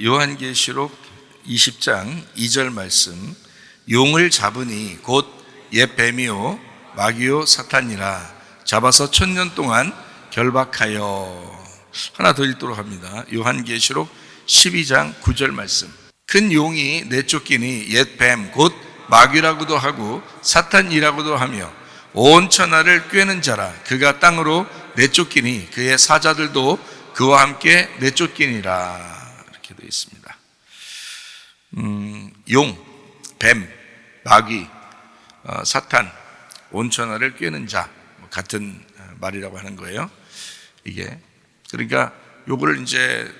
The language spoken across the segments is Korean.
요한계시록 20장 2절 말씀, 용을 잡으니 곧 옛 뱀이요 마귀요 사탄이라 잡아서 1000년 동안 결박하여. 하나 더 읽도록 합니다. 요한계시록 12장 9절 말씀, 큰 용이 내쫓기니 옛 뱀 곧 마귀라고도 하고 사탄이라고도 하며 온 천하를 꿰는 자라. 그가 땅으로 내쫓기니 그의 사자들도 그와 함께 내쫓기니라. 이렇게 되어 있습니다. 용, 뱀, 마귀, 사탄, 온 천하를 꿰는 자, 같은 말이라고 하는 거예요. 이게 그러니까 요거를 이제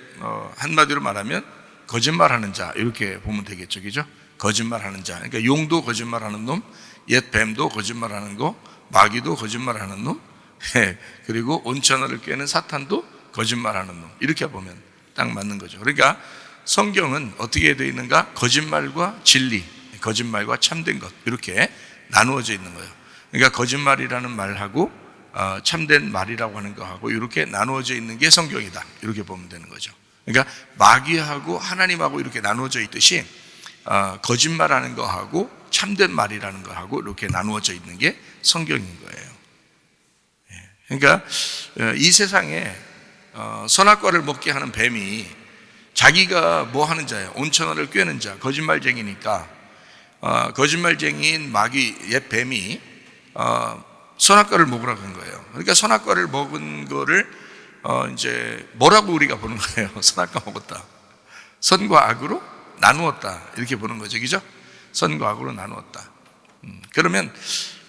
한마디로 말하면 거짓말하는 자, 이렇게 보면 되겠죠, 그죠? 거짓말하는 자. 그러니까 용도 거짓말하는 놈, 옛 뱀도 거짓말하는 거, 마귀도 거짓말하는 놈, 그리고 온 천하를 꿰는 사탄도 거짓말하는 놈. 이렇게 보면 딱 맞는 거죠. 그러니까 성경은 어떻게 되어 있는가? 거짓말과 진리, 거짓말과 참된 것, 이렇게 나누어져 있는 거예요. 그러니까 거짓말이라는 말하고 참된 말이라고 하는 거하고 이렇게 나누어져 있는 게 성경이다, 이렇게 보면 되는 거죠. 그러니까 마귀하고 하나님하고 이렇게 나누어져 있듯이 거짓말하는 거하고 참된 말이라는 거하고 이렇게 나누어져 있는 게 성경인 거예요. 그러니까 이 세상에 선악과를 먹게 하는 뱀이 자기가 뭐 하는 자예요? 온 천하를 꿰는 자, 거짓말쟁이니까 거짓말쟁이인 마귀, 옛 뱀이 선악과를 먹으라고 한 거예요. 그러니까 선악과를 먹은 거를 이제 뭐라고 우리가 보는 거예요? 선악과 먹었다, 선과 악으로 나누었다, 이렇게 보는 거죠, 그죠? 선과 악으로 나누었다. 그러면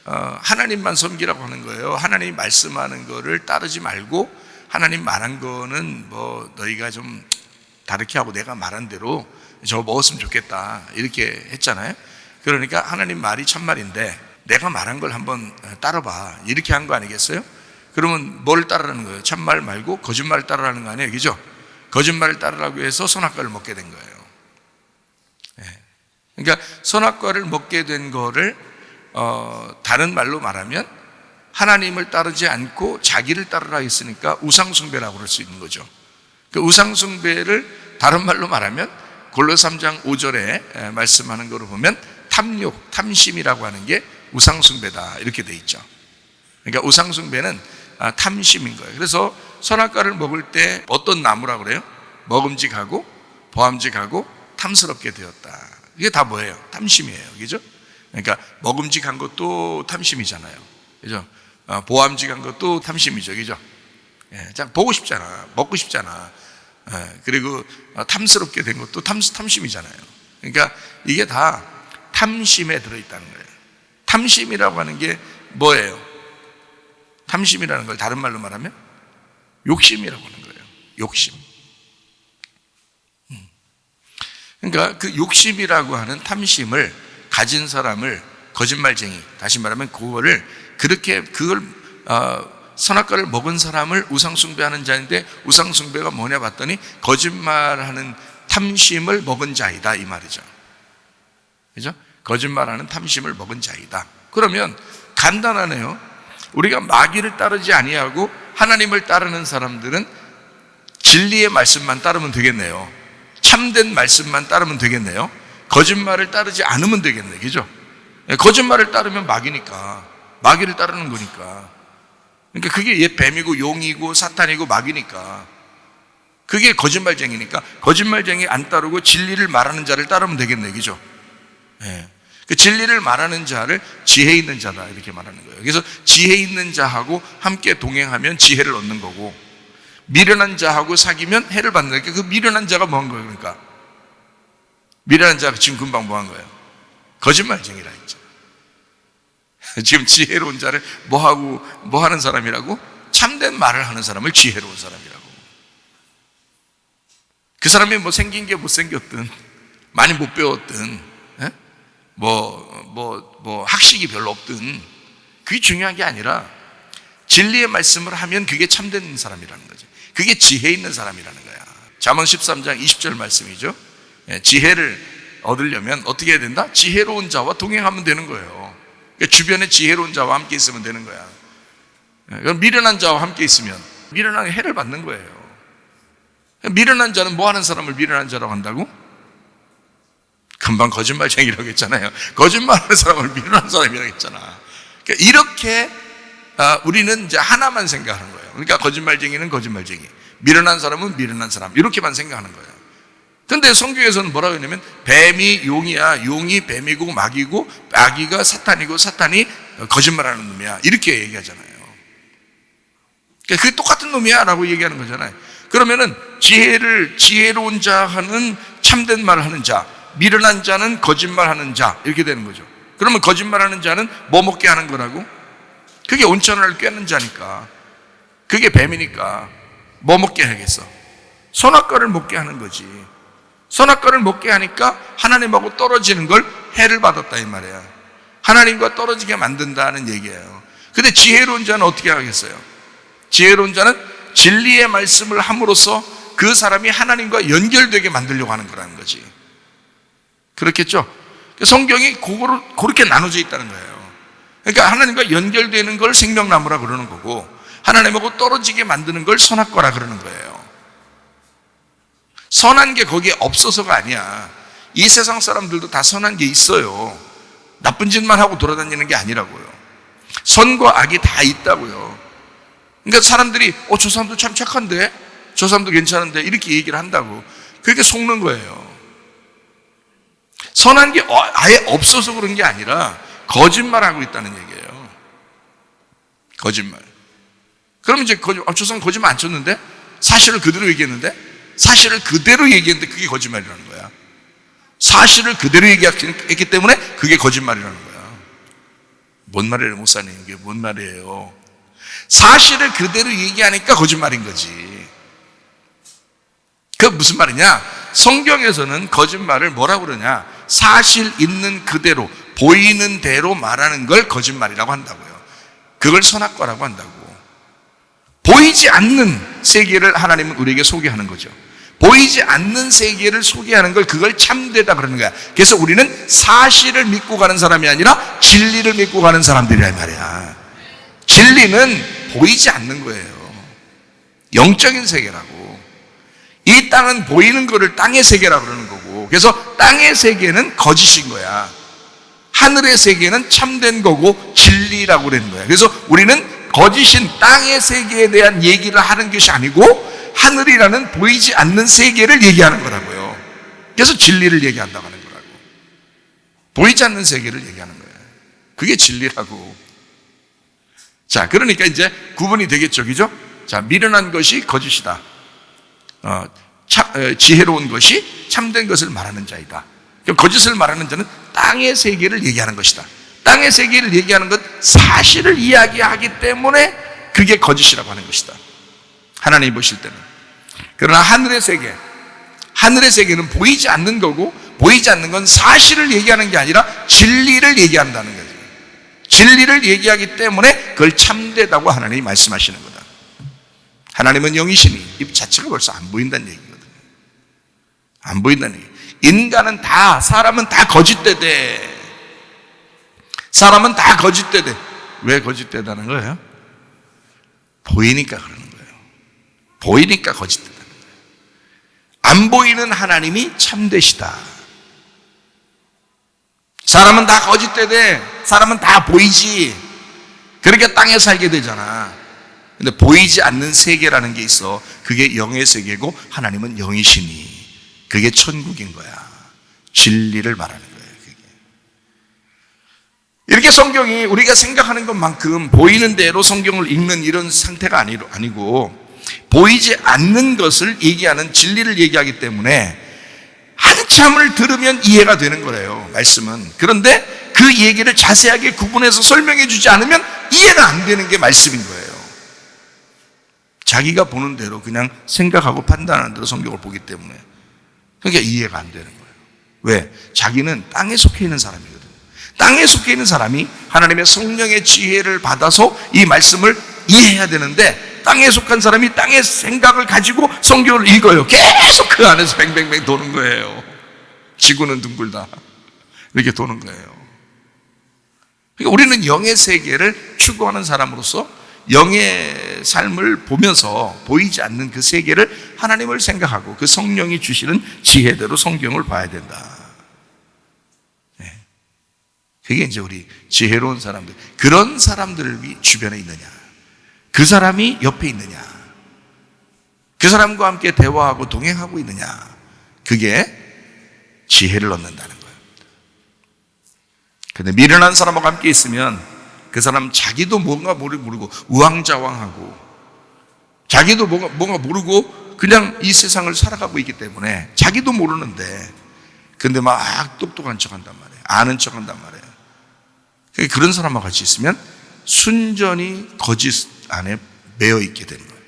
하나님만 섬기라고 하는 거예요. 하나님이 말씀하는 거를 따르지 말고 하나님 말한 거는 뭐 너희가 좀 다르게 하고 내가 말한 대로 저거 먹었으면 좋겠다, 이렇게 했잖아요. 그러니까 하나님 말이 참말인데 내가 말한 걸 한번 따라봐, 이렇게 한 거 아니겠어요? 그러면 뭘 따르라는 거예요? 참말 말고 거짓말을 따르라는 거 아니에요, 그죠? 거짓말을 따르라고 해서 선악과를 먹게 된 거예요. 그러니까 선악과를 먹게 된 거를 다른 말로 말하면 하나님을 따르지 않고 자기를 따르라 했으니까 우상숭배라고 그럴 수 있는 거죠. 그 우상숭배를 다른 말로 말하면 골로새 3장 5절에 말씀하는 거로 보면 탐욕, 탐심이라고 하는 게 우상숭배다, 이렇게 돼 있죠. 그러니까 우상숭배는 탐심인 거예요. 그래서 선악과를 먹을 때 어떤 나무라고 그래요? 먹음직하고 보암직하고 탐스럽게 되었다. 이게 다 뭐예요? 탐심이에요, 그죠? 그러니까 먹음직한 것도 탐심이잖아요, 그죠? 보암직한 것도 탐심이죠, 그죠? 보고 싶잖아, 먹고 싶잖아. 그리고 탐스럽게 된 것도 탐심이잖아요. 그러니까 이게 다 탐심에 들어있다는 거예요. 탐심이라고 하는 게 뭐예요? 탐심이라는 걸 다른 말로 말하면 욕심이라고 하는 거예요. 욕심. 그러니까 그 욕심이라고 하는 탐심을 가진 사람을 거짓말쟁이, 다시 말하면 그걸 선악과를 먹은 사람을 우상숭배하는 자인데, 우상숭배가 뭐냐 봤더니 거짓말하는 탐심을 먹은 자이다, 이 말이죠. 그죠? 거짓말하는 탐심을 먹은 자이다. 그러면 간단하네요. 우리가 마귀를 따르지 아니하고 하나님을 따르는 사람들은 진리의 말씀만 따르면 되겠네요. 참된 말씀만 따르면 되겠네요. 거짓말을 따르지 않으면 되겠네요, 그죠? 거짓말을 따르면 마귀니까, 마귀를 따르는 거니까. 그러니까 그게 옛 뱀이고 용이고 사탄이고 마귀니까, 그게 거짓말쟁이니까 거짓말쟁이 안 따르고 진리를 말하는 자를 따르면 되겠네요, 그죠? 그 진리를 말하는 자를 지혜 있는 자다, 이렇게 말하는 거예요. 그래서 지혜 있는 자하고 함께 동행하면 지혜를 얻는 거고, 미련한 자하고 사귀면 해를 받는 거니까 그 미련한 자가 뭐 한 거예요? 그러니까 미련한 자가 지금 금방 뭐 한 거예요? 거짓말쟁이라 했죠. 지금 지혜로운 자를 뭐 하는 사람이라고? 참된 말을 하는 사람을 지혜로운 사람이라고. 그 사람이 뭐 생긴 게 못생겼든 많이 못 배웠든 학식이 별로 없든 그게 중요한 게 아니라 진리의 말씀을 하면 그게 참된 사람이라는 거죠. 그게 지혜 있는 사람이라는 거야. 잠언 13장 20절 말씀이죠. 지혜를 얻으려면 어떻게 해야 된다? 지혜로운 자와 동행하면 되는 거예요. 그러니까 주변에 지혜로운 자와 함께 있으면 되는 거야. 미련한 자와 함께 있으면 미련한 해를 받는 거예요. 미련한 자는 뭐 하는 사람을 미련한 자라고 한다고? 금방 거짓말쟁이라고 했잖아요. 거짓말하는 사람을 미련한 사람이라고 했잖아. 그러니까 이렇게 우리는 이제 하나만 생각하는 거예요. 그러니까 거짓말쟁이는 거짓말쟁이, 미련한 사람은 미련한 사람, 이렇게만 생각하는 거예요. 근데 성경에서는 뭐라고 했냐면 뱀이 용이야, 용이 뱀이고 마귀고 마귀가 사탄이고 사탄이 거짓말하는 놈이야, 이렇게 얘기하잖아요. 그러니까 그게 똑같은 놈이야 라고 얘기하는 거잖아요. 그러면은 지혜로운 자는 참된 말을 하는 자, 미련한 자는 거짓말하는 자, 이렇게 되는 거죠. 그러면 거짓말하는 자는 뭐 먹게 하는 거라고? 그게 온천을 꿰는 자니까, 그게 뱀이니까 뭐 먹게 하겠어? 선악과를 먹게 하는 거지. 선악과를 먹게 하니까 하나님하고 떨어지는 걸 해를 받았다 이 말이야. 하나님과 떨어지게 만든다는 얘기예요. 근데 지혜로운 자는 어떻게 하겠어요? 지혜로운 자는 진리의 말씀을 함으로써 그 사람이 하나님과 연결되게 만들려고 하는 거라는 거지. 그렇겠죠? 성경이 그렇게 나눠져 있다는 거예요. 그러니까 하나님과 연결되는 걸 생명나무라 그러는 거고, 하나님하고 떨어지게 만드는 걸 선악과라 그러는 거예요. 선한 게 거기에 없어서가 아니야. 이 세상 사람들도 다 선한 게 있어요. 나쁜 짓만 하고 돌아다니는 게 아니라고요. 선과 악이 다 있다고요. 그러니까 사람들이 저 사람도 참 착한데, 저 사람도 괜찮은데, 이렇게 얘기를 한다고. 그렇게 속는 거예요. 선한 게 아예 없어서 그런 게 아니라 거짓말하고 있다는 얘기예요. 거짓말. 그럼 이제 저 사람 거짓말 안 쳤는데, 사실을 그대로 얘기했는데, 사실을 그대로 얘기했는데 그게 거짓말이라는 거야. 사실을 그대로 얘기했기 때문에 그게 거짓말이라는 거야. 뭔 말이에요, 목사님? 이게 뭔 말이에요? 사실을 그대로 얘기하니까 거짓말인 거지. 그 무슨 말이냐? 성경에서는 거짓말을 뭐라고 그러냐? 사실 있는 그대로, 보이는 대로 말하는 걸 거짓말이라고 한다고요. 그걸 선악과라고 한다고. 보이지 않는 세계를 하나님은 우리에게 소개하는 거죠. 보이지 않는 세계를 소개하는 걸, 그걸 참되다 그러는 거야. 그래서 우리는 사실을 믿고 가는 사람이 아니라 진리를 믿고 가는 사람들이라 이 말이야. 진리는 보이지 않는 거예요. 영적인 세계라고. 이 땅은 보이는 거를 땅의 세계라고 그러는 거고, 그래서 땅의 세계는 거짓인 거야. 하늘의 세계는 참된 거고 진리라고 그러는 거야. 그래서 우리는 거짓인 땅의 세계에 대한 얘기를 하는 것이 아니고 하늘이라는 보이지 않는 세계를 얘기하는 거라고요. 그래서 진리를 얘기한다고 하는 거라고. 보이지 않는 세계를 얘기하는 거예요. 그게 진리라고. 자, 그러니까 이제 구분이 되겠죠, 그죠? 자, 미련한 것이 거짓이다. 지혜로운 것이 참된 것을 말하는 자이다. 거짓을 말하는 자는 땅의 세계를 얘기하는 것이다. 땅의 세계를 얘기하는 것, 사실을 이야기하기 때문에 그게 거짓이라고 하는 것이다. 하나님이 보실 때는. 그러나 하늘의 세계는 보이지 않는 거고, 보이지 않는 건 사실을 얘기하는 게 아니라 진리를 얘기한다는 거죠. 진리를 얘기하기 때문에 그걸 참되다고 하나님이 말씀하시는 거다. 하나님은 영이시니 이 자체가 벌써 안 보인다는 얘기거든요. 안 보인다는 얘기. 인간은 다, 사람은 다 거짓되대. 사람은 다 거짓되대. 왜 거짓되다는 거예요? 보이니까 그러는 거예요. 보이니까 거짓되다는 거예요. 안 보이는 하나님이 참되시다. 사람은 다 거짓되대. 사람은 다 보이지. 그러니까 땅에 살게 되잖아. 근데 보이지 않는 세계라는 게 있어. 그게 영의 세계고 하나님은 영이시니 그게 천국인 거야. 진리를 말하는 거예요. 그게. 이렇게 성경이 우리가 생각하는 것만큼 보이는 대로 성경을 읽는 이런 상태가 아니고 보이지 않는 것을 얘기하는, 진리를 얘기하기 때문에 한참을 들으면 이해가 되는 거래요, 말씀은. 그런데 그 얘기를 자세하게 구분해서 설명해 주지 않으면 이해가 안 되는 게 말씀인 거예요. 자기가 보는 대로 그냥 생각하고 판단하는 대로 성경을 보기 때문에. 그러니까 이해가 안 되는 거예요. 왜? 자기는 땅에 속해 있는 사람이거든요. 땅에 속해 있는 사람이 하나님의 성령의 지혜를 받아서 이 말씀을 이해해야 되는데, 땅에 속한 사람이 땅의 생각을 가지고 성경을 읽어요. 계속 그 안에서 뱅뱅뱅 도는 거예요. 지구는 둥글다. 이렇게 도는 거예요. 그러니까 우리는 영의 세계를 추구하는 사람으로서 영의 삶을 보면서 보이지 않는 그 세계를 하나님을 생각하고 그 성령이 주시는 지혜대로 성경을 봐야 된다. 그게 이제 우리 지혜로운 사람들, 그런 사람들이 주변에 있느냐, 그 사람이 옆에 있느냐, 그 사람과 함께 대화하고 동행하고 있느냐, 그게 지혜를 얻는다는 거예요. 근데 미련한 사람하고 함께 있으면 그 사람 자기도 뭔가 모르고 우왕좌왕하고 자기도 뭔가 모르고 그냥 이 세상을 살아가고 있기 때문에 자기도 모르는데 근데 막 똑똑한 척 한단 말이에요. 아는 척 한단 말이에요. 그런 사람과 같이 있으면 순전히 거짓 안에 매여 있게 되는 거예요.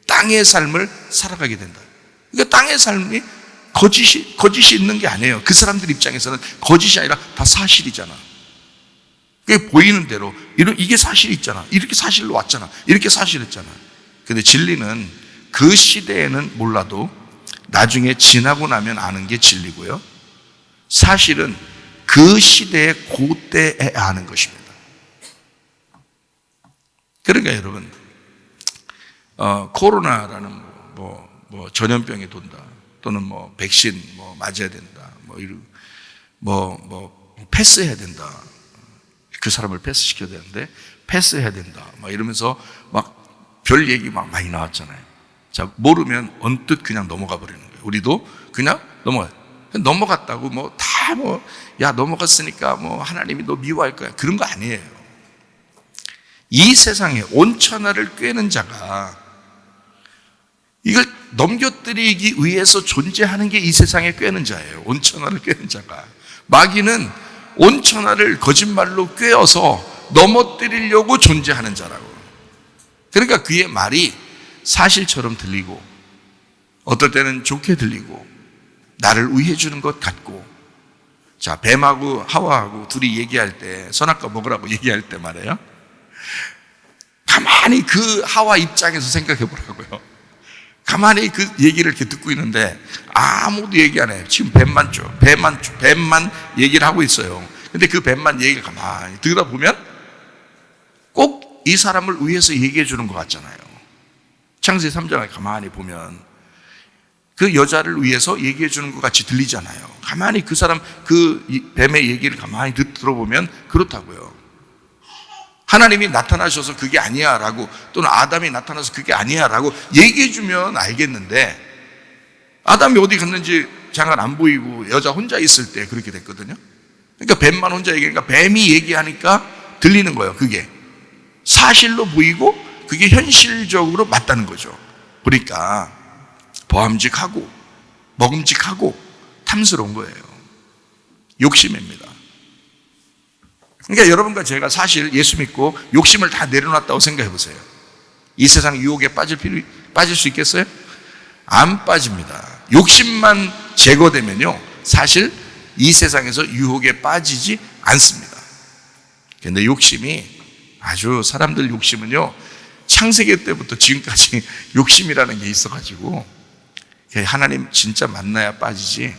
땅의 삶을 살아가게 된다. 그러니까 땅의 삶이 거짓이 있는 게 아니에요. 그 사람들 입장에서는 거짓이 아니라 다 사실이잖아. 그게 보이는 대로 이게 사실이 있잖아. 이렇게 사실로 왔잖아. 이렇게 사실했잖아. 근데 진리는 그 시대에는 몰라도 나중에 지나고 나면 아는 게 진리고요. 사실은 그 시대의 그때에 아는 것입니다. 그러니까 여러분, 코로나라는 전염병이 돈다, 또는 백신 맞아야 된다, 패스해야 된다. 그 사람을 패스시켜야 되는데 패스해야 된다. 이러면서 별 얘기 많이 나왔잖아요. 자, 모르면 언뜻 그냥 넘어가 버리는 거예요. 우리도 그냥 넘어갔다고 야, 넘어갔으니까 하나님이 너 미워할 거야. 그런 거 아니에요. 이 세상에 온천하를 꿰는 자가 이걸 넘겨뜨리기 위해서 존재하는 게 이 세상에 꿰는 자예요. 온천하를 꿰는 자가. 마귀는 온천하를 거짓말로 꿰어서 넘어뜨리려고 존재하는 자라고. 그러니까 그의 말이 사실처럼 들리고 어떨 때는 좋게 들리고 나를 위해 주는 것 같고, 자, 뱀하고 하와하고 둘이 얘기할 때, 선악과 먹으라고 얘기할 때 말이에요, 가만히 그 하와 입장에서 생각해 보라고요. 가만히 그 얘기를 이렇게 듣고 있는데 아무도 얘기 안 해요. 지금 뱀만 얘기를 하고 있어요. 근데 그 뱀만 얘기를 가만히 듣다 보면 꼭 이 사람을 위해서 얘기해 주는 것 같잖아요. 창세기 3장을 가만히 보면 그 여자를 위해서 얘기해 주는 것 같이 들리잖아요. 가만히 그 사람, 그 뱀의 얘기를 가만히 들어보면 그렇다고요. 하나님이 나타나셔서 그게 아니야 라고, 또는 아담이 나타나서 그게 아니야 라고 얘기해 주면 알겠는데, 아담이 어디 갔는지 잠깐 안 보이고 여자 혼자 있을 때 그렇게 됐거든요. 그러니까 뱀만 혼자 얘기하니까 뱀이 얘기하니까 들리는 거예요. 그게 사실로 보이고 그게 현실적으로 맞다는 거죠. 그러니까 보암직하고 먹음직하고 탐스러운 거예요. 욕심입니다. 그러니까 여러분과 제가 사실 예수 믿고 욕심을 다 내려놨다고 생각해 보세요. 이 세상 유혹에 빠질 수 있겠어요? 안 빠집니다. 욕심만 제거되면요, 사실 이 세상에서 유혹에 빠지지 않습니다. 그런데 욕심이, 아주 사람들 욕심은요, 창세기 때부터 지금까지 욕심이라는 게 있어가지고 하나님 진짜 만나야 빠지지,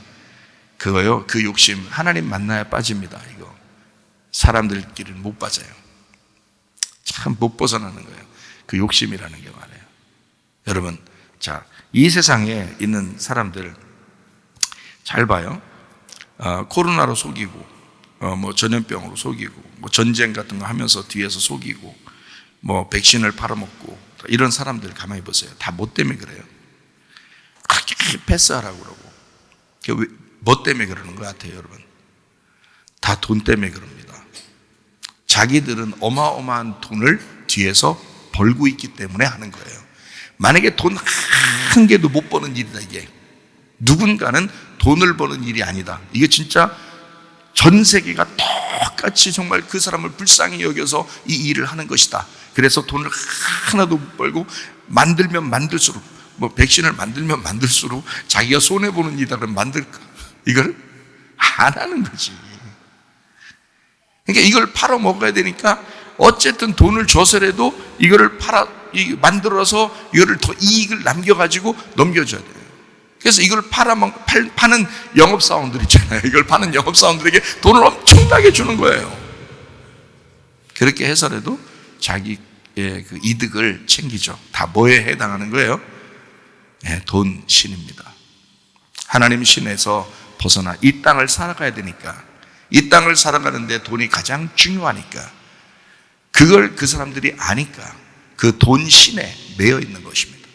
그거요, 그 욕심 하나님 만나야 빠집니다. 이거 사람들끼리는 못 빠져요. 참 못 벗어나는 거예요. 그 욕심이라는 게 말이에요. 여러분, 자, 이 세상에 있는 사람들 잘 봐요. 코로나로 속이고, 전염병으로 속이고, 전쟁 같은 거 하면서 뒤에서 속이고, 백신을 팔아먹고, 이런 사람들 가만히 보세요. 다 뭐 때문에 그래요? 그렇게 패스하라고 그러고. 뭐 때문에 그러는 것 같아요, 여러분? 다 돈 때문에 그럽니다. 자기들은 어마어마한 돈을 뒤에서 벌고 있기 때문에 하는 거예요. 만약에 돈 한 개도 못 버는 일이다, 이게. 누군가는 돈을 버는 일이 아니다. 이게 진짜 전 세계가 똑같이 정말 그 사람을 불쌍히 여겨서 이 일을 하는 것이다. 그래서 돈을 하나도 못 벌고 만들면 만들수록, 백신을 만들면 만들수록 자기가 손해보는 일이다 그러면 이걸 안 하는 거지. 그러니까 이걸 팔아 먹어야 되니까 어쨌든 돈을 줘서라도 이거를 만들어서 이거를 더 이익을 남겨가지고 넘겨줘야 돼요. 그래서 이걸 파는 영업사원들 있잖아요. 이걸 파는 영업사원들에게 돈을 엄청나게 주는 거예요. 그렇게 해서라도 자기의 그 이득을 챙기죠. 다 뭐에 해당하는 거예요? 돈 신입니다. 하나님 신에서 벗어나 이 땅을 살아가야 되니까, 이 땅을 살아가는데 돈이 가장 중요하니까, 그걸 그 사람들이 아니까 그 돈 신에 매여 있는 것입니다.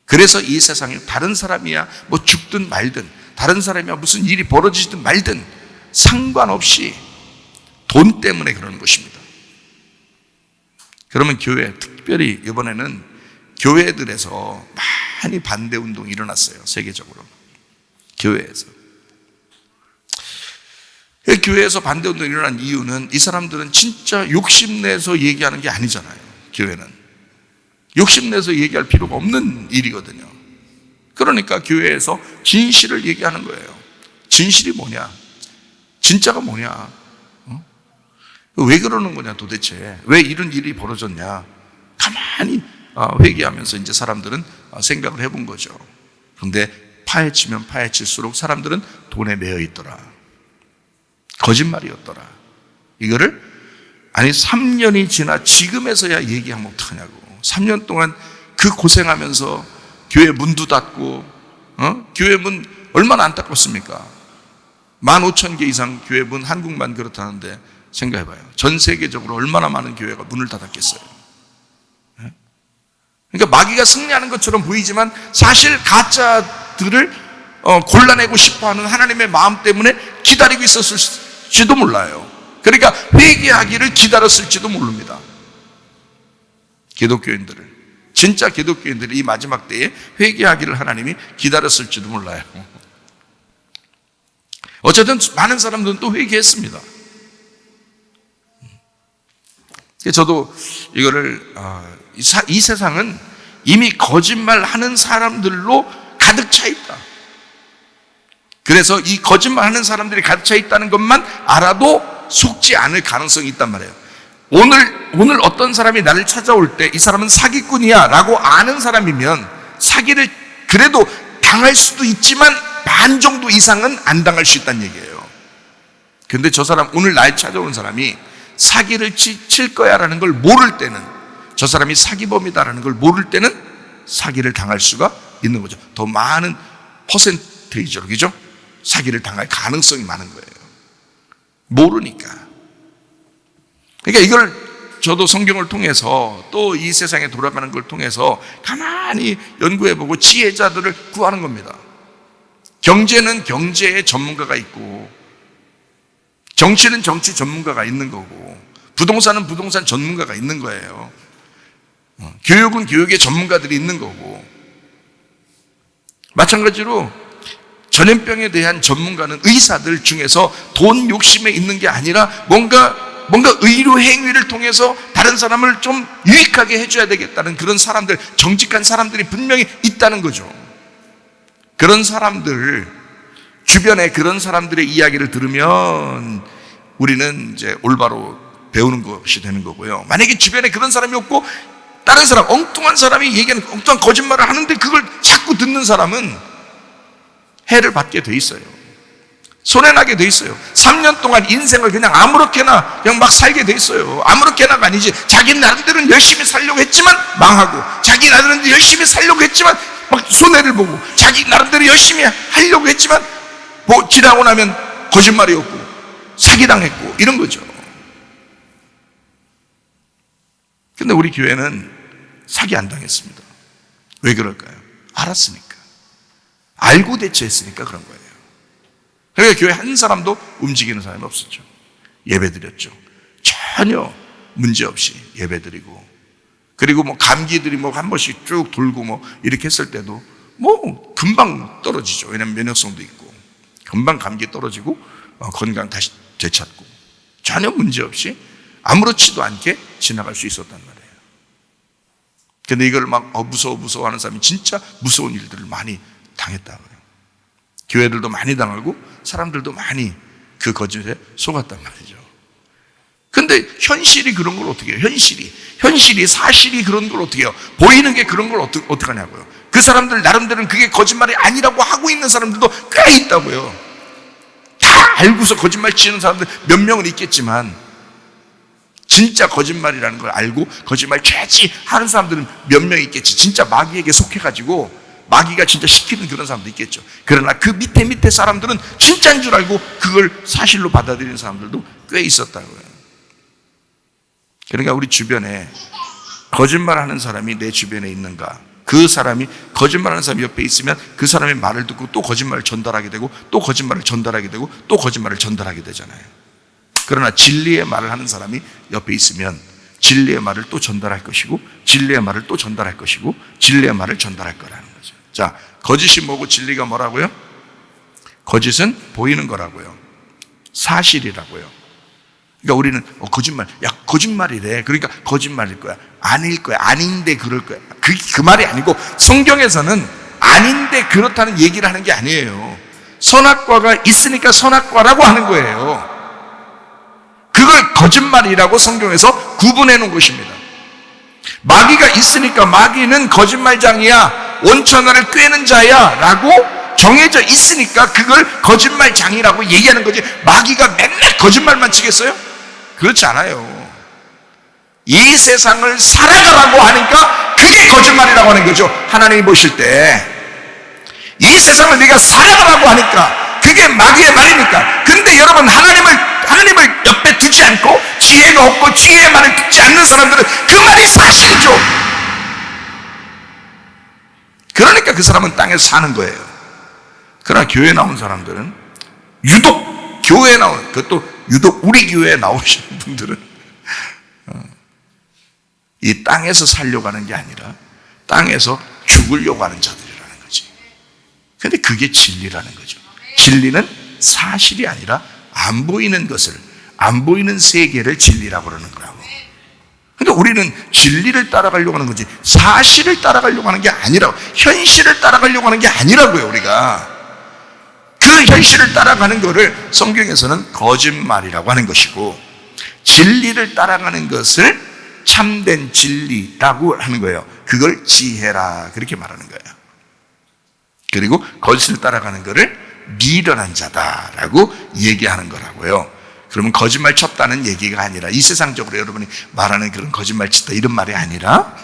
그래서 이 세상에 다른 사람이야 뭐 죽든 말든, 다른 사람이야 무슨 일이 벌어지든 말든 상관없이 돈 때문에 그러는 것입니다. 그러면 교회, 특별히 이번에는 교회들에서 많이 반대 운동이 일어났어요. 세계적으로. 교회에서. 교회에서 반대 운동이 일어난 이유는 이 사람들은 진짜 욕심내서 얘기하는 게 아니잖아요. 교회는 욕심내서 얘기할 필요가 없는 일이거든요. 그러니까 교회에서 진실을 얘기하는 거예요. 진실이 뭐냐? 진짜가 뭐냐? 왜 그러는 거냐 도대체? 왜 이런 일이 벌어졌냐? 가만히 회개하면서 이제 사람들은 생각을 해본 거죠. 그런데 파헤치면 파헤칠수록 사람들은 돈에 매여 있더라. 거짓말이었더라. 이거를 3년이 지나 지금에서야 얘기하면 어떡하냐고. 3년 동안 그 고생하면서 교회 문도 닫고, 교회 문 얼마나 안타깝습니까? 15,000개 이상 교회 문, 한국만 그렇다는데 생각해봐요. 전 세계적으로 얼마나 많은 교회가 문을 닫았겠어요. 그러니까 마귀가 승리하는 것처럼 보이지만 사실 가짜들을 골라내고 싶어하는 하나님의 마음 때문에 기다리고 있었을지도 몰라요. 그러니까 회개하기를 기다렸을지도 모릅니다. 기독교인들을, 진짜 기독교인들이 이 마지막 때에 회개하기를 하나님이 기다렸을지도 몰라요. 어쨌든 많은 사람들은 또 회개했습니다. 저도 이거를 이 세상은 이미 거짓말하는 사람들로 가득 차 있다. 그래서 이 거짓말하는 사람들이 가득 차 있다는 것만 알아도 속지 않을 가능성이 있단 말이에요. 오늘 어떤 사람이 나를 찾아올 때 이 사람은 사기꾼이야 라고 아는 사람이면 사기를 그래도 당할 수도 있지만 반 정도 이상은 안 당할 수 있다는 얘기예요. 근데 저 사람, 오늘 날 찾아온 사람이 사기를 칠 거야 라는 걸 모를 때는, 저 사람이 사기범이다라는 걸 모를 때는 사기를 당할 수가 있는 거죠. 더 많은 퍼센테이지로, 그죠? 사기를 당할 가능성이 많은 거예요. 모르니까. 그러니까 이걸 저도 성경을 통해서 또 이 세상에 돌아가는 걸 통해서 가만히 연구해보고 지혜자들을 구하는 겁니다. 경제는 경제의 전문가가 있고, 정치는 정치 전문가가 있는 거고, 부동산은 부동산 전문가가 있는 거예요. 교육은 교육의 전문가들이 있는 거고, 마찬가지로 전염병에 대한 전문가는 의사들 중에서 돈 욕심에 있는 게 아니라 뭔가 의료 행위를 통해서 다른 사람을 좀 유익하게 해줘야 되겠다는 그런 사람들, 정직한 사람들이 분명히 있다는 거죠. 그런 사람들, 주변에 그런 사람들의 이야기를 들으면 우리는 이제 올바로 배우는 것이 되는 거고요. 만약에 주변에 그런 사람이 없고 다른 사람, 엉뚱한 사람이 얘기하는 엉뚱한 거짓말을 하는데 그걸 자꾸 듣는 사람은 해를 받게 돼 있어요. 손해나게 돼 있어요. 3년 동안 인생을 그냥 아무렇게나 그냥 막 살게 돼 있어요. 아무렇게나가 아니지, 자기 나름대로는 열심히 살려고 했지만 망하고, 자기 나름대로 열심히 살려고 했지만 막 손해를 보고, 자기 나름대로 열심히 하려고 했지만 뭐 지나고 나면 거짓말이었고 사기당했고 이런 거죠. 근데 우리 교회는 사기 안 당했습니다. 왜 그럴까요? 알았으니까. 알고 대처했으니까 그런 거예요. 그러니까 교회 한 사람도 움직이는 사람이 없었죠. 예배 드렸죠. 전혀 문제 없이 예배 드리고, 그리고 뭐 감기들이 뭐 한 번씩 쭉 돌고 뭐 이렇게 했을 때도 뭐 금방 떨어지죠. 왜냐면 면역성도 있고, 금방 감기 떨어지고 건강 다시 되찾고, 전혀 문제 없이 아무렇지도 않게 지나갈 수 있었단 말이에요. 근데 이걸 막 무서워 하는 사람이 진짜 무서운 일들을 많이 당했다고요. 교회들도 많이 당하고 사람들도 많이 그 거짓에 속았단 말이죠. 근데 현실이 그런 걸 어떻게 해요? 현실이 사실이 그런 걸 어떻게 해요? 보이는 게 그런 걸 어떻게 하냐고요. 그 사람들 나름대로는 그게 거짓말이 아니라고 하고 있는 사람들도 꽤 있다고요. 다 알고서 거짓말 치는 사람들 몇 명은 있겠지만 진짜 거짓말이라는 걸 알고 거짓말 죄지 하는 사람들은 몇 명 있겠지. 진짜 마귀에게 속해가지고 마귀가 진짜 시키는 그런 사람도 있겠죠. 그러나 그 밑에 사람들은 진짜인 줄 알고 그걸 사실로 받아들이는 사람들도 꽤 있었다고요. 그러니까 우리 주변에 거짓말하는 사람이 내 주변에 있는가, 그 사람이 거짓말하는 사람이 옆에 있으면 그 사람의 말을 듣고 또 거짓말을 전달하게 되고 또 거짓말을 전달하게 되고 또 거짓말을 전달하게 되잖아요. 그러나 진리의 말을 하는 사람이 옆에 있으면 진리의 말을 또 전달할 것이고 진리의 말을 또 전달할 것이고 진리의 말을 전달할 거라는 거죠. 자, 거짓이 뭐고 진리가 뭐라고요? 거짓은 보이는 거라고요. 사실이라고요. 그러니까 우리는 거짓말, 야 거짓말이래. 그러니까 거짓말일 거야. 아닐 거야. 아닌데 그럴 거야. 그 말이 아니고 성경에서는 아닌데 그렇다는 얘기를 하는 게 아니에요. 선악과가 있으니까 선악과라고 하는 거예요. 그걸 거짓말이라고 성경에서 구분해 놓은 것입니다. 마귀가 있으니까 마귀는 거짓말장이야, 온천하를 꿰는 자야 라고 정해져 있으니까 그걸 거짓말장이라고 얘기하는 거지. 마귀가 맨날 거짓말만 치겠어요? 그렇지 않아요. 이 세상을 살아가라고 하니까 그게 거짓말이라고 하는 거죠. 하나님이 보실 때 이 세상을 네가 살아가라고 하니까 그게 마귀의 말이니까. 근데 여러분 하나님을 옆에 두지 않고 지혜가 없고 지혜의 말을 듣지 않는 사람들은 그 말이 사실이죠. 그러니까 그 사람은 땅에서 사는 거예요. 그러나 교회에 나온 사람들은 유독 교회에 나온, 그것도 유독 우리 교회에 나오시는 분들은 이 땅에서 살려고 하는 게 아니라 땅에서 죽으려고 하는 자들이라는 거지. 근데 그게 진리라는 거죠. 진리는 사실이 아니라 안 보이는 것을, 안 보이는 세계를 진리라고 그러는 거라고. 그러니까 우리는 진리를 따라가려고 하는 거지 사실을 따라가려고 하는 게 아니라고, 현실을 따라가려고 하는 게 아니라고요. 우리가 그 현실을 따라가는 거를 성경에서는 거짓말이라고 하는 것이고, 진리를 따라가는 것을 참된 진리라고 하는 거예요. 그걸 지혜라 그렇게 말하는 거예요. 그리고 거짓을 따라가는 거를 미련한 자다라고 얘기하는 거라고요. 그러면 거짓말 쳤다는 얘기가 아니라, 이 세상적으로 여러분이 말하는 그런 거짓말 쳤다 이런 말이 아니라,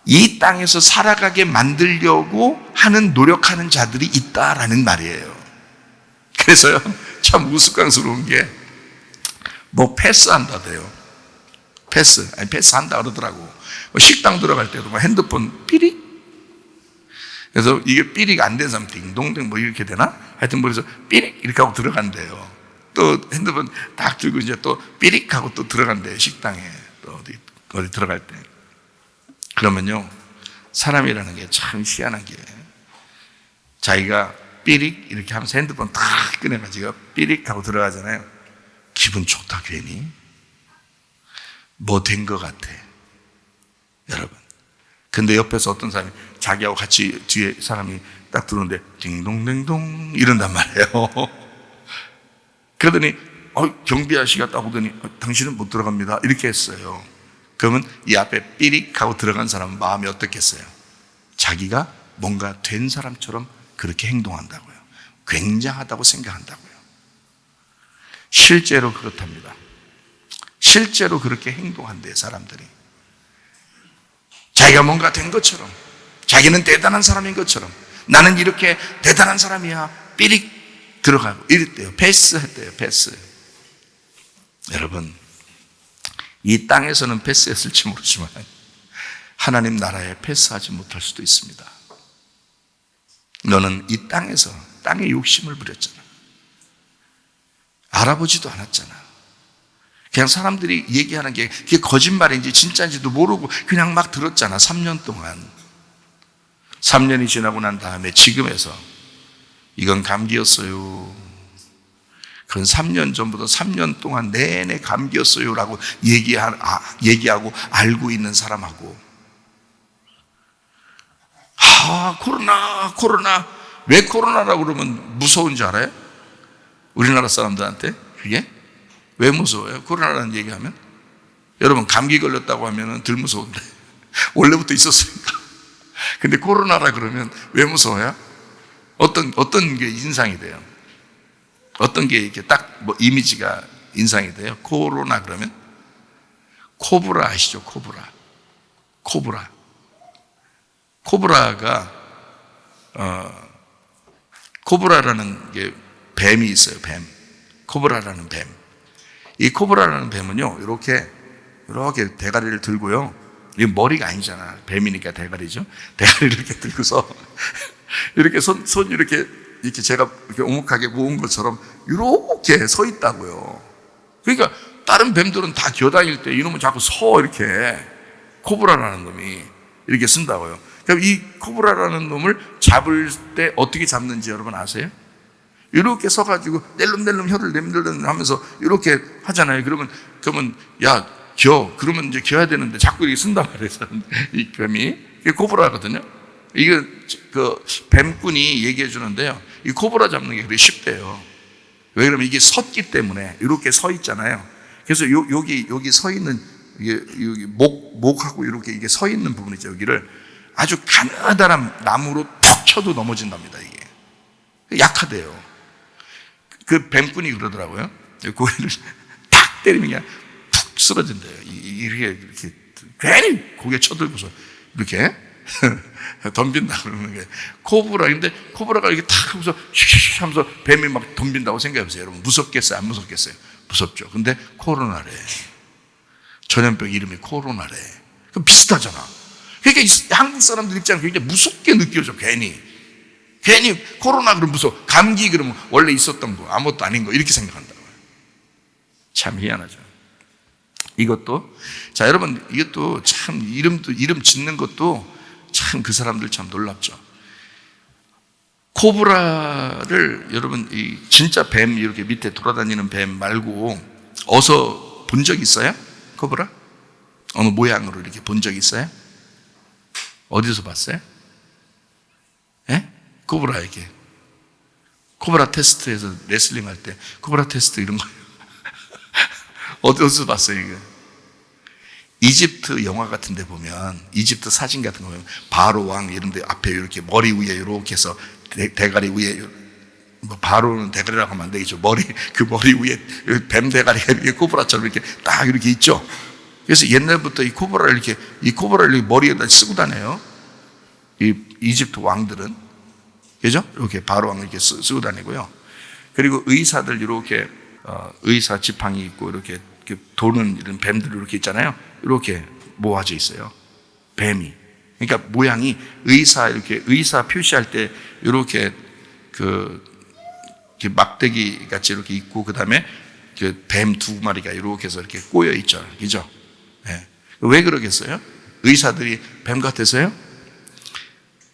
이 땅에서 살아가게 만들려고 하는 노력하는 자들이 있다라는 말이에요. 그래서요, 참 우스꽝스러운 게 뭐 패스한다대요. 패스한다 그러더라고. 식당 들어갈 때도 뭐 핸드폰 삐릭. 그래서 이게 삐릭 안 된 사람 딩동댕 뭐 이렇게 되나? 하여튼 그래서 삐릭 이렇게 하고 들어간대요. 또 핸드폰 딱 들고 이제 또 삐릭 하고 또 들어간대요. 식당에 또 어디 들어갈 때. 그러면요, 사람이라는 게 참 희한한 게, 자기가 삐릭 이렇게 하면서 핸드폰 탁 꺼내가지고 삐릭 하고 들어가잖아요. 기분 좋다 괜히. 뭐 된 것 같아 여러분. 근데 옆에서 어떤 사람이 자기하고 같이 뒤에 사람이 딱 들어오는데 딩동댕동 이런단 말이에요. 그러더니 경비 아저씨가 딱 오더니 당신은 못 들어갑니다 이렇게 했어요. 그러면 이 앞에 삐릭 하고 들어간 사람은 마음이 어떻겠어요? 자기가 뭔가 된 사람처럼 그렇게 행동한다고요. 굉장하다고 생각한다고요. 실제로 그렇답니다. 실제로 그렇게 행동한대요. 사람들이 자기가 뭔가 된 것처럼, 자기는 대단한 사람인 것처럼, 나는 이렇게 대단한 사람이야 삐릭 들어가고 이랬대요. 패스했대요. 패스. 여러분, 이 땅에서는 패스했을지 모르지만 하나님 나라에 패스하지 못할 수도 있습니다. 너는 이 땅에서 땅에 욕심을 부렸잖아. 알아보지도 않았잖아. 그냥 사람들이 얘기하는 게 그게 거짓말인지 진짜인지도 모르고 그냥 막 들었잖아. 3년 동안. 3년이 지나고 난 다음에 지금에서 이건 감기였어요. 그건 3년 전부터 3년 동안 내내 감기였어요라고 얘기하고 알고 있는 사람하고, 코로나. 왜 코로나라고 그러면 무서운 줄 알아요? 우리나라 사람들한테 그게 왜 무서워요? 코로나라는 얘기하면 여러분, 감기 걸렸다고 하면 덜 무서운데 원래부터 있었으니까. 근데 코로나라 그러면 왜 무서워요? 어떤 게 인상이 돼요? 어떤 게 이렇게 딱 뭐 이미지가 인상이 돼요? 코로나 그러면 코브라 아시죠? 코브라가 코브라라는 게 뱀이 있어요. 코브라라는 뱀. 이 코브라라는 뱀은요, 이렇게 대가리를 들고요. 이 머리가 아니잖아. 뱀이니까 대가리죠. 대가리를 이렇게 들고서 이렇게 손 이렇게 제가 이렇게 오목하게 모은 것처럼 이렇게 서 있다고요. 그러니까 다른 뱀들은 다 기어다닐 때 이놈은 자꾸 이렇게 코브라라는 놈이 이렇게 쓴다고요. 그럼 이 코브라라는 놈을 잡을 때 어떻게 잡는지 여러분 아세요? 이렇게 서가지고 낼름낼름 혀를 내밀름 하면서 이렇게 하잖아요. 그러면 야 그러면 이제 기어야 되는데 자꾸 이렇게 쓴단 말이에요. 이 뱀이 이게 코브라거든요. 이게 그 뱀꾼이 얘기해 주는데요. 이 코브라 잡는 게 그렇게 쉽대요. 왜 그러면 이게 섰기 때문에 이렇게 서 있잖아요. 그래서 여기 서 있는 여기 목하고 이렇게 이게 서 있는 부분 있죠. 여기를 아주 가느다란 나무로 툭 쳐도 넘어진답니다. 이게 약하대요. 그 뱀꾼이 그러더라고요. 고개를 탁 때리면 그냥 툭 쓰러진대요. 이렇게 괜히 고개 쳐들고서 이렇게 덤빈다 그러는 게 코브라인데, 코브라가 이렇게 탁 하면서 슉슉 하면서 뱀이 막 덤빈다고 생각해보세요. 여러분 무섭겠어요? 안 무섭겠어요? 무섭죠. 근데 코로나래. 전염병 이름이 코로나래. 그럼 비슷하잖아. 그러니까 한국 사람들 입장은 굉장히 무섭게 느껴져. 괜히 코로나 그러면 무서워. 감기 그러면 원래 있었던 거 아무것도 아닌 거 이렇게 생각한다고요. 참 희한하죠. 이것도 자 여러분, 이것도 참 이름 짓는 것도 참 그 사람들 참 놀랍죠. 코브라를 여러분 이 진짜 뱀 이렇게 밑에 돌아다니는 뱀 말고 어서 본 적 있어요? 코브라? 어느 모양으로 이렇게 본 적 있어요? 어디서 봤어요? 예? 코브라 이렇게 코브라 테스트에서 레슬링 할 때 코브라 테스트 이런 거 어디서 봤어요 이거? 이집트 영화 같은 데 보면, 이집트 사진 같은 거 보면 바로 왕 이런 데 앞에 이렇게 머리 위에 이렇게 해서 대가리 위에, 뭐 바로는 대가리라고 하면 안 되겠죠. 그 머리 위에 뱀 대가리가 이렇게 코브라처럼 이렇게 딱 이렇게 있죠. 그래서 옛날부터 이 코브라를 머리에다 쓰고 다녀요. 이 이집트 왕들은. 그죠? 이렇게 바로 왕을 이렇게 쓰고 다니고요. 그리고 의사들 이렇게, 의사 지팡이 있고 이렇게 도는 이런 뱀들 이렇게 있잖아요. 이렇게 모아져 있어요. 뱀이. 그러니까 모양이 의사 표시할 때 이렇게 막대기 같이 이렇게 있고, 그 다음에 뱀 두 마리가 이렇게 해서 이렇게 꼬여 있죠. 그죠? 네. 왜 그러겠어요? 의사들이 뱀 같아서요?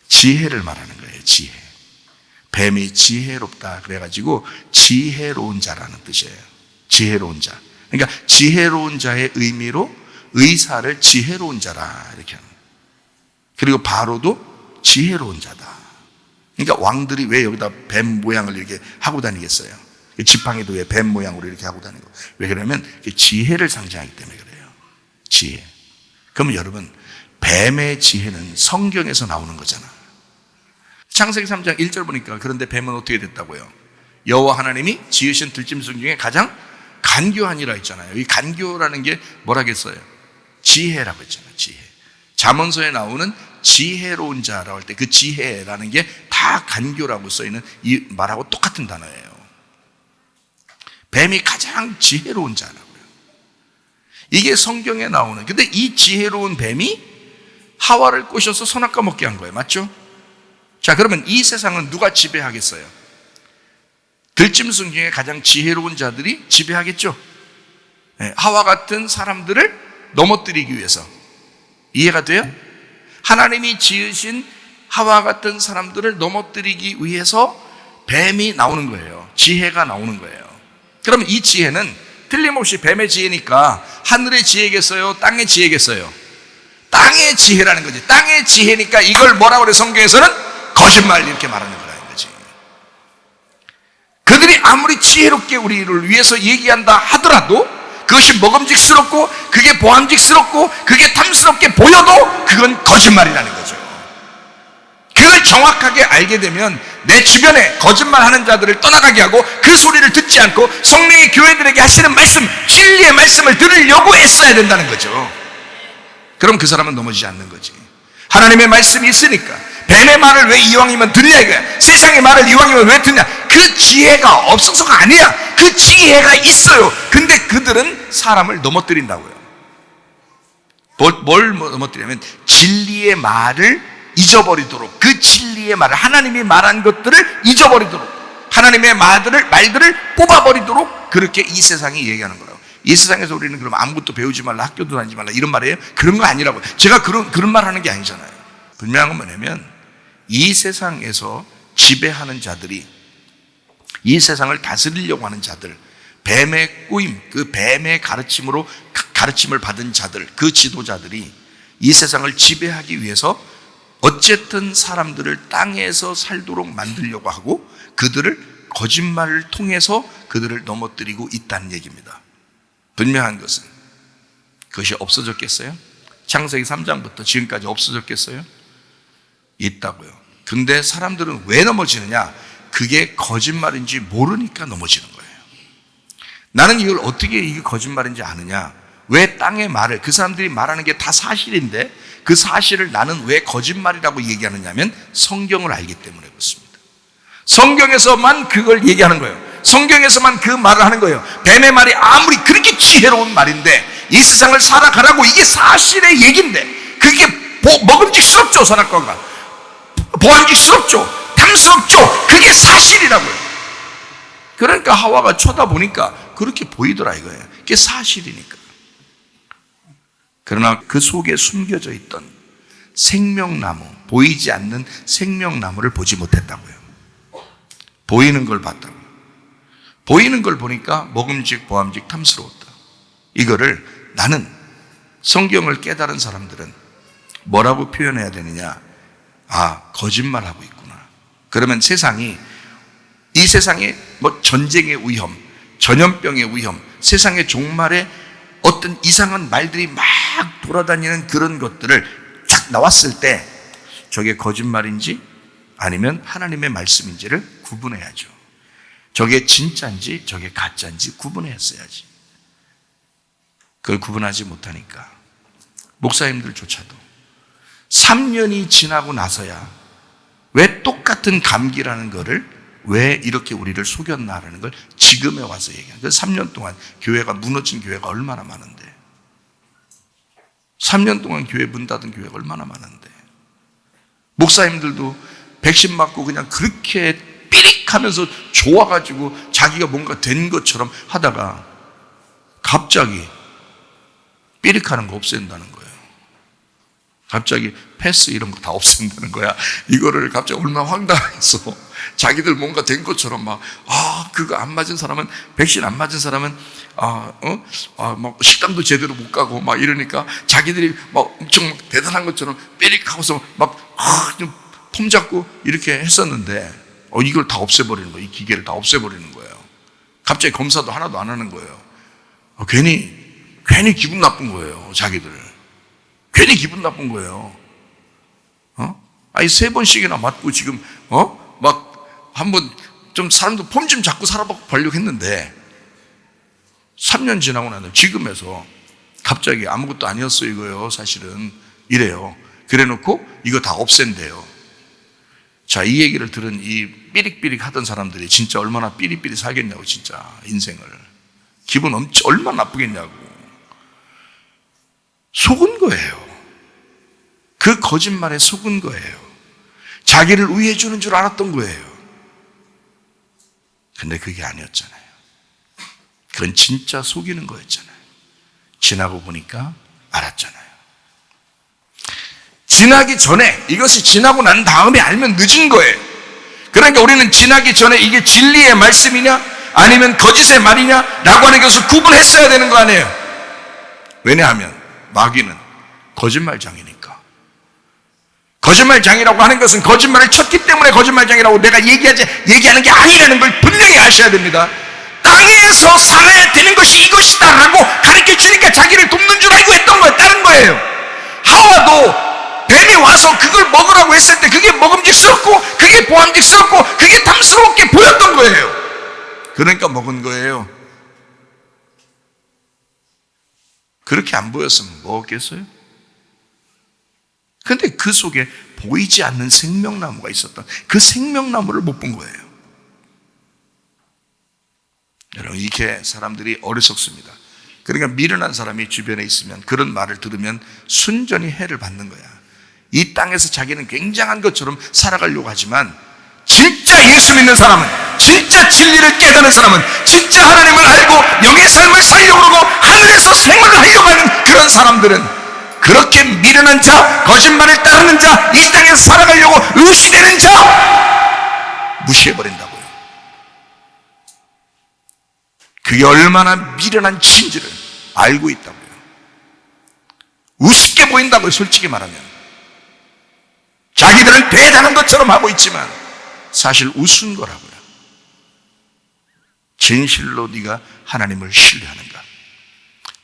지혜를 말하는 거예요. 지혜. 뱀이 지혜롭다 그래가지고 지혜로운 자라는 뜻이에요. 지혜로운 자. 그러니까 지혜로운 자의 의미로 의사를 지혜로운 자라 이렇게 하는. 그리고 바로도 지혜로운 자다. 그러니까 왕들이 왜 여기다 뱀 모양을 이렇게 하고 다니겠어요? 지팡이도 왜 뱀 모양으로 이렇게 하고 다니고? 왜 그러냐면 지혜를 상징하기 때문에 그래요. 지혜. 그러면 여러분, 뱀의 지혜는 성경에서 나오는 거잖아. 창세기 3장 1절 보니까 그런데 뱀은 어떻게 됐다고요? 여호와 하나님이 지으신 들짐승 중에 가장 간교하니라 했잖아요. 이 간교라는 게 뭐라겠어요? 지혜라고 했잖아요. 지혜. 잠언서에 나오는 지혜로운 자라고 할 때 그 지혜라는 게 다 간교라고 써있는 이 말하고 똑같은 단어예요. 뱀이 가장 지혜로운 자라고요. 이게 성경에 나오는. 근데 이 지혜로운 뱀이 하와를 꼬셔서 선악과 먹게 한 거예요. 맞죠? 자, 그러면 이 세상은 누가 지배하겠어요? 들짐승 중에 가장 지혜로운 자들이 지배하겠죠. 네, 하와 같은 사람들을 넘어뜨리기 위해서. 이해가 돼요? 하나님이 지으신 하와 같은 사람들을 넘어뜨리기 위해서 뱀이 나오는 거예요. 지혜가 나오는 거예요. 그러면 이 지혜는 틀림없이 뱀의 지혜니까 하늘의 지혜겠어요? 땅의 지혜겠어요? 땅의 지혜라는 거지. 땅의 지혜니까 이걸 뭐라고 그래? 성경에서는 거짓말 이렇게 말하는 거라는 거지. 그들이 아무리 지혜롭게 우리를 위해서 얘기한다 하더라도 그것이 먹음직스럽고 그게 보암직스럽고 그게 탐스럽게 보여도 그건 거짓말이라는 거죠. 그걸 정확하게 알게 되면 내 주변에 거짓말하는 자들을 떠나가게 하고 그 소리를 듣지 않고 성령이 교회들에게 하시는 말씀, 진리의 말씀을 들으려고 애써야 된다는 거죠. 그럼 그 사람은 넘어지지 않는 거지. 하나님의 말씀이 있으니까 뱀의 말을 왜 이왕이면 듣냐 이거야. 세상의 말을 이왕이면 왜 듣냐. 그 지혜가 없어서가 아니야. 그 지혜가 있어요. 근데 그들은 사람을 넘어뜨린다고요. 뭘 넘어뜨리냐면 진리의 말을 잊어버리도록, 그 진리의 말을, 하나님이 말한 것들을 잊어버리도록, 하나님의 말들을 뽑아버리도록 그렇게 이 세상이 얘기하는 거라고. 이 세상에서 우리는 그럼 아무것도 배우지 말라, 학교도 다니지 말라 이런 말이에요? 그런 거 아니라고. 제가 그런 말 하는 게 아니잖아요. 분명한 건 뭐냐면 이 세상에서 지배하는 자들이, 이 세상을 다스리려고 하는 자들, 뱀의 꼬임, 그 뱀의 가르침을 받은 자들, 그 지도자들이 이 세상을 지배하기 위해서 어쨌든 사람들을 땅에서 살도록 만들려고 하고 그들을 거짓말을 통해서 그들을 넘어뜨리고 있다는 얘기입니다. 분명한 것은 그것이 없어졌겠어요? 창세기 3장부터 지금까지 없어졌겠어요? 있다고요. 근데 사람들은 왜 넘어지느냐? 그게 거짓말인지 모르니까 넘어지는 거예요. 나는 이걸 어떻게 이게 거짓말인지 아느냐? 왜 땅의 말을, 그 사람들이 말하는 게 다 사실인데 그 사실을 나는 왜 거짓말이라고 얘기하느냐면 성경을 알기 때문에 그렇습니다. 성경에서만 그걸 얘기하는 거예요. 성경에서만 그 말을 하는 거예요. 뱀의 말이 아무리 그렇게 지혜로운 말인데 이 세상을 살아가라고, 이게 사실의 얘기인데 그게 먹음직스럽죠. 선악과가 보암직스럽죠. 탐스럽죠. 그게 사실이라고요. 그러니까 하와가 쳐다보니까 그렇게 보이더라 이거예요. 그게 사실이니까. 그러나 그 속에 숨겨져 있던 생명나무, 보이지 않는 생명나무를 보지 못했다고요. 보이는 걸 봤다고요. 보이는 걸 보니까 먹음직, 보암직, 탐스러웠다. 이거를 나는, 성경을 깨달은 사람들은 뭐라고 표현해야 되느냐? 아, 거짓말하고 있구나. 그러면 이 세상에 뭐 전쟁의 위험, 전염병의 위험, 세상의 종말에 어떤 이상한 말들이 막 돌아다니는 그런 것들을 쫙 나왔을 때 저게 거짓말인지 아니면 하나님의 말씀인지를 구분해야죠. 저게 진짜인지 저게 가짜인지 구분했어야지. 그걸 구분하지 못하니까 목사님들조차도 3년이 지나고 나서야 왜 똑같은 감기라는 거를 왜 이렇게 우리를 속였나라는 걸 지금에 와서 얘기하는 거예요. 3년 동안 교회가 무너진 교회가 얼마나 많은데, 3년 동안 교회 문 닫은 교회가 얼마나 많은데, 목사님들도 백신 맞고 그냥 그렇게 삐릭하면서 좋아가지고 자기가 뭔가 된 것처럼 하다가 갑자기 삐릭하는 거 없앤다는 거예요. 갑자기 패스 이런 거 다 없앤다는 거야. 이거를 갑자기 얼마나 황당해서 자기들 뭔가 된 것처럼 막, 그거 안 맞은 사람은, 백신 안 맞은 사람은, 막 식당도 제대로 못 가고 막 이러니까 자기들이 막 엄청 대단한 것처럼 삐릭하고서 막, 좀 폼 잡고 이렇게 했었는데, 이걸 다 없애버리는 거예요. 이 기계를 다 없애버리는 거예요. 갑자기 검사도 하나도 안 하는 거예요. 괜히 기분 나쁜 거예요. 자기들. 괜히 기분 나쁜 거예요. 아니 3번씩이나 맞고 지금 막 한번 좀 사람도 폼 좀 잡고 살아보려고 했는데 3년 지나고 나서 지금에서 갑자기 아무것도 아니었어요 이거요 사실은 이래요. 그래놓고 이거 다 없앤대요. 자, 이 얘기를 들은 이 삐릭삐릭 하던 사람들이 진짜 얼마나 삐리삐리 살겠냐고, 진짜 인생을. 기분 얼마나 나쁘겠냐고. 속은 거예요. 그 거짓말에 속은 거예요. 자기를 위해 주는 줄 알았던 거예요. 근데 그게 아니었잖아요. 그건 진짜 속이는 거였잖아요. 지나고 보니까 알았잖아요. 지나기 전에, 이것이 지나고 난 다음에 알면 늦은 거예요. 그러니까 우리는 지나기 전에 이게 진리의 말씀이냐 아니면 거짓의 말이냐 라고 하는 것을 구분했어야 되는 거 아니에요. 왜냐하면 마귀는 거짓말장이니까. 거짓말장이라고 하는 것은 거짓말을 쳤기 때문에 거짓말장이라고 내가 얘기하는 게 아니라는 걸 분명히 아셔야 됩니다. 땅에서 살아야 되는 것이 이것이다 라고 가르쳐 주니까 자기를 돕는 줄 알고 했던 거예요. 다른 거예요. 하와도 뱀이 와서 그걸 먹으라고 했을 때 그게 먹음직스럽고 그게 보암직스럽고 그게 탐스럽게 보였던 거예요. 그러니까 먹은 거예요. 그렇게 안 보였으면 먹었겠어요? 근데 그 속에 보이지 않는 생명나무가 있었던 그 생명나무를 못 본 거예요. 여러분, 이렇게 사람들이 어리석습니다. 그러니까 미련한 사람이 주변에 있으면 그런 말을 들으면 순전히 해를 받는 거야. 이 땅에서 자기는 굉장한 것처럼 살아가려고 하지만 진짜 예수 믿는 사람은, 진짜 진리를 깨닫는 사람은, 진짜 하나님을 알고 영의 삶을 살려고 그러고 하늘에서 생활을 하려고 하는 그런 사람들은 그렇게 미련한 자, 거짓말을 따르는 자, 이 땅에서 살아가려고 의시되는 자 무시해버린다고요. 그게 얼마나 미련한 친지를 알고 있다고요. 우습게 보인다고요. 솔직히 말하면 자기들은 대단한 것처럼 하고 있지만 사실 우스운 거라고요. 진실로 네가 하나님을 신뢰하는가?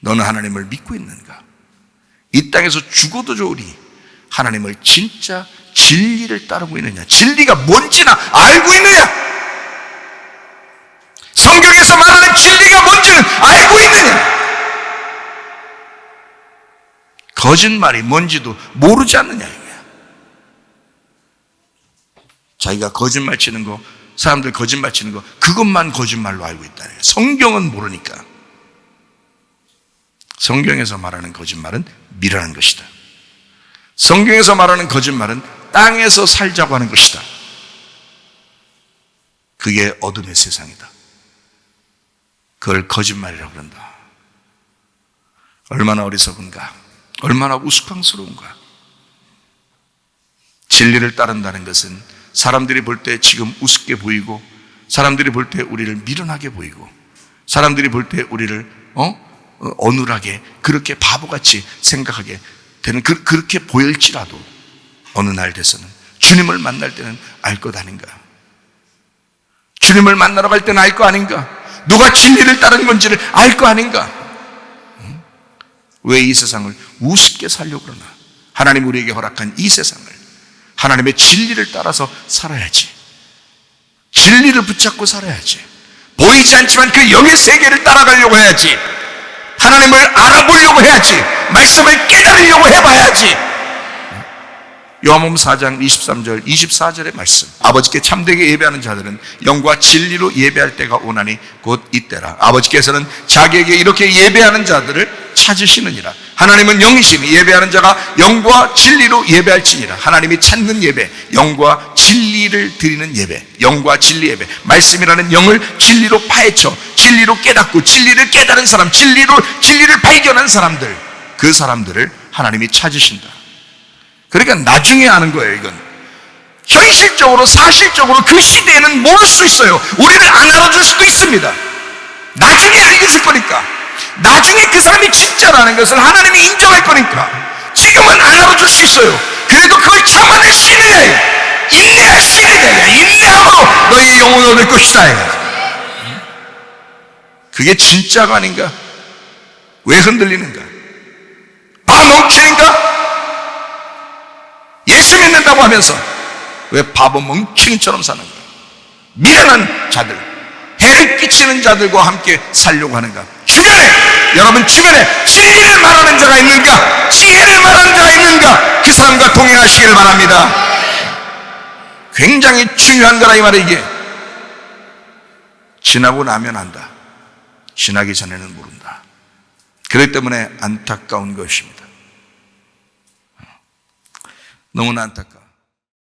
너는 하나님을 믿고 있는가? 이 땅에서 죽어도 좋으니 하나님을 진짜 진리를 따르고 있느냐? 진리가 뭔지나 알고 있느냐? 성경에서 말하는 진리가 뭔지는 알고 있느냐? 거짓말이 뭔지도 모르지 않느냐? 자기가 거짓말 치는 거, 사람들 거짓말 치는 거, 그것만 거짓말로 알고 있다. 성경은 모르니까. 성경에서 말하는 거짓말은 미련한 것이다. 성경에서 말하는 거짓말은 땅에서 살자고 하는 것이다. 그게 어둠의 세상이다. 그걸 거짓말이라고 그런다. 얼마나 어리석은가, 얼마나 우스꽝스러운가. 진리를 따른다는 것은 사람들이 볼 때 지금 우습게 보이고, 사람들이 볼 때 우리를 미련하게 보이고, 사람들이 볼 때 우리를 어눌하게, 그렇게 바보같이 생각하게 되는, 그렇게 보일지라도 어느 날 돼서는 주님을 만날 때는 알 것 아닌가? 주님을 만나러 갈 때는 알 거 아닌가? 누가 진리를 따르는 건지를 알 거 아닌가? 왜 이 세상을 우습게 살려고 그러나? 하나님 우리에게 허락한 이 세상을 하나님의 진리를 따라서 살아야지. 진리를 붙잡고 살아야지. 보이지 않지만 그 영의 세계를 따라가려고 해야지. 하나님을 알아보려고 해야지. 말씀을 깨달으려고 해봐야지. 요한복음 4장 23절 24절의 말씀, 아버지께 참되게 예배하는 자들은 영과 진리로 예배할 때가 오나니 곧 이때라. 아버지께서는 자기에게 이렇게 예배하는 자들을 찾으시느니라. 하나님은 영이시니 예배하는 자가 영과 진리로 예배할지니라. 하나님이 찾는 예배, 영과 진리를 드리는 예배, 영과 진리 예배, 말씀이라는 영을 진리로 파헤쳐 진리로 깨닫고 진리를 깨달은 사람, 진리를 발견한 사람들, 그 사람들을 하나님이 찾으신다. 그러니까 나중에 아는 거예요. 이건 현실적으로, 사실적으로 그 시대에는 모를 수 있어요. 우리를 안 알아줄 수도 있습니다. 나중에 알게 될 거니까. 나중에 그 사람이 진짜라는 것을 하나님이 인정할 거니까. 지금은 안 알아줄 수 있어요. 그래도 그걸 참아낼 시대야. 인내할 시대야. 인내함으로 너희 영혼을 얻을 것이다. 그게 진짜가 아닌가? 왜 흔들리는가? 멍청인가? 예수 믿는다고 하면서 왜 바보 멍청이처럼 사는 거야? 미련한 자들, 해를 끼치는 자들과 함께 살려고 하는가? 주변에, 여러분 주변에 진리를 말하는 자가 있는가? 지혜를 말하는 자가 있는가? 그 사람과 동행하시길 바랍니다. 굉장히 중요한 거라 이 말이야. 이게 지나고 나면 안다. 지나기 전에는 모른다. 그렇기 때문에 안타까운 것입니다. 너무나 안타까워.